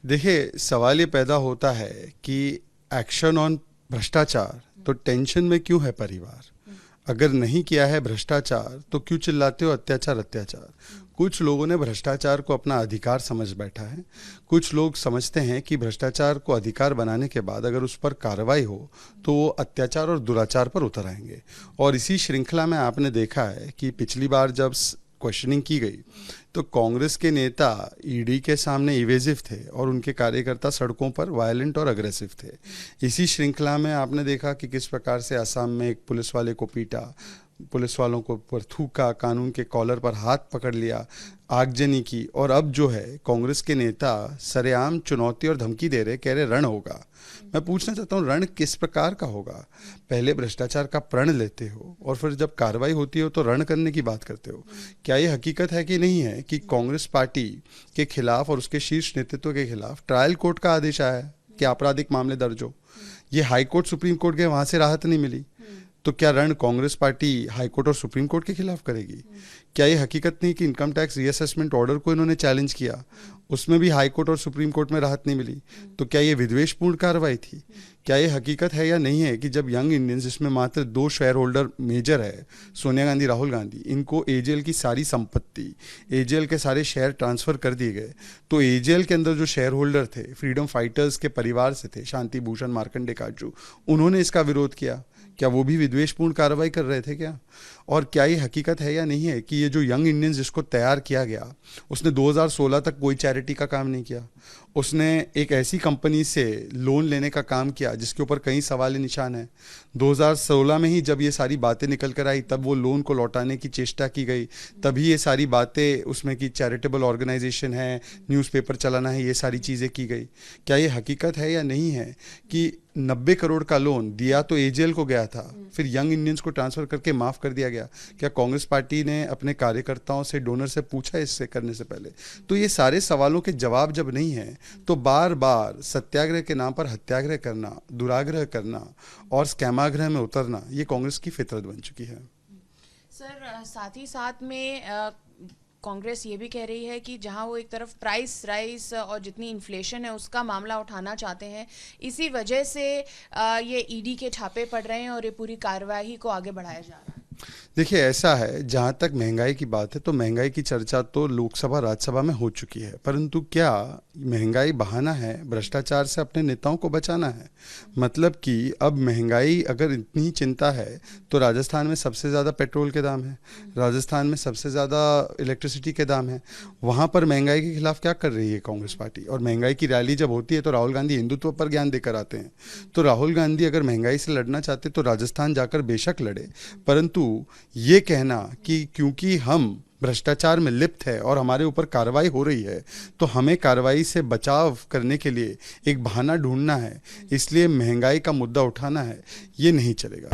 देखिए, सवाल ये पैदा होता है कि एक्शन ऑन भ्रष्टाचार तो टेंशन में क्यों है परिवार? अगर नहीं किया है भ्रष्टाचार तो क्यों चिल्लाते हो अत्याचार अत्याचार? कुछ लोगों ने भ्रष्टाचार को अपना अधिकार समझ बैठा है। कुछ लोग समझते हैं कि भ्रष्टाचार को अधिकार बनाने के बाद अगर उस पर कार्रवाई हो तो वो अत्याचार और दुराचार पर उतर आएंगे। और इसी श्रृंखला में आपने देखा है कि पिछली बार जब क्वेश्चनिंग की गई तो कांग्रेस के नेता ईडी के सामने इवेजिव थे और उनके कार्यकर्ता सड़कों पर वायलेंट और अग्रेसिव थे। इसी श्रृंखला में आपने देखा कि किस प्रकार से असम में एक पुलिस वाले को पीटा, पुलिस वालों को पर थूका, कानून के कॉलर पर हाथ पकड़ लिया, आगजनी की। और अब जो है कांग्रेस के नेता सरेआम चुनौती और धमकी दे रहे, कह रहे रण होगा। मैं पूछना चाहता हूँ रण किस प्रकार का होगा? पहले भ्रष्टाचार का प्रण लेते हो और फिर जब कार्रवाई होती हो तो रण करने की बात करते हो। क्या ये हकीकत है कि नहीं है कि कांग्रेस पार्टी के खिलाफ और उसके शीर्ष नेतृत्व के खिलाफ ट्रायल कोर्ट का आदेश आया है कि आपराधिक मामले दर्ज हो? ये हाई कोर्ट सुप्रीम कोर्ट गए, वहां से राहत नहीं मिली। तो क्या रण कांग्रेस पार्टी हाई कोर्ट और सुप्रीम कोर्ट के खिलाफ करेगी? क्या ये हकीकत नहीं कि इनकम टैक्स रीअसेसमेंट ऑर्डर को इन्होंने चैलेंज किया, उसमें भी हाई कोर्ट और सुप्रीम कोर्ट में राहत नहीं मिली? तो क्या ये विद्वेषपूर्ण कार्रवाई थी? क्या ये हकीकत है या नहीं है कि जब यंग इंडियंस, जिसमें मात्र 2 शेयर होल्डर मेजर है, सोनिया गांधी, राहुल गांधी, इनको एजेएल की सारी संपत्ति, एजेएल के सारे शेयर ट्रांसफर कर दिए गए, तो एजेएल के अंदर जो शेयर होल्डर थे फ्रीडम फाइटर्स के परिवार से थे, शांति भूषण, मार्कंडे काजू, उन्होंने इसका विरोध किया। क्या वो भी विद्वेषपूर्ण कार्रवाई कर रहे थे क्या? और क्या ये हकीकत है या नहीं है कि ये जो यंग इंडियंस जिसको तैयार किया गया, उसने 2016 तक कोई चैरिटी का काम नहीं किया, उसने एक ऐसी कंपनी से लोन लेने का काम किया जिसके ऊपर कई सवाल निशान है। 2016 में ही जब ये सारी बातें निकल कर आई तब वो लोन को लौटाने की चेष्टा की गई, तभी ये सारी बातें उसमें कि चैरिटेबल ऑर्गेनाइजेशन है, न्यूज़पेपर चलाना है, ये सारी चीज़ें की गई। क्या ये हकीकत है या नहीं है कि 90 करोड़ का लोन दिया तो एजेएल को गया था, फिर यंग इंडियंस को ट्रांसफर करके माफ कर दिया गया? क्या कांग्रेस पार्टी ने अपने कार्यकर्ताओं से, डोनर से पूछा इससे करने से पहले? तो ये सारे सवालों के जवाब जब नहीं है तो बार बार सत्याग्रह के नाम पर हत्याग्रह करना, दुराग्रह करना और स्कैमाग्रह में उतरना, ये कांग्रेस की फितरत बन चुकी है। सर, साथ ही साथ में कांग्रेस ये भी कह रही है कि जहां वो एक तरफ प्राइस राइस और जितनी इन्फ्लेशन है उसका मामला उठाना चाहते हैं, इसी वजह से ये ईडी के छापे पड़ रहे हैं और ये पूरी कार्यवाही को आगे बढ़ाया जा रहा है। देखिए, ऐसा है, जहाँ तक महंगाई की बात है तो महंगाई की चर्चा तो लोकसभा राज्यसभा में हो चुकी है, परंतु क्या महंगाई बहाना है भ्रष्टाचार से अपने नेताओं को बचाना है? मतलब कि अब महंगाई अगर इतनी ही चिंता है तो राजस्थान में सबसे ज़्यादा पेट्रोल के दाम है, राजस्थान में सबसे ज़्यादा इलेक्ट्रिसिटी के दाम है, वहाँ पर महंगाई के खिलाफ क्या कर रही है कांग्रेस पार्टी? और महंगाई की रैली जब होती है तो राहुल गांधी हिंदुत्व पर ज्ञान देकर आते हैं। तो राहुल गांधी अगर महंगाई से लड़ना चाहते तो राजस्थान जाकर बेशक लड़े, परंतु ये कहना कि क्योंकि हम भ्रष्टाचार में लिप्त है और हमारे ऊपर कार्रवाई हो रही है तो हमें कार्रवाई से बचाव करने के लिए एक बहाना ढूंढना है, इसलिए महंगाई का मुद्दा उठाना है, ये नहीं चलेगा।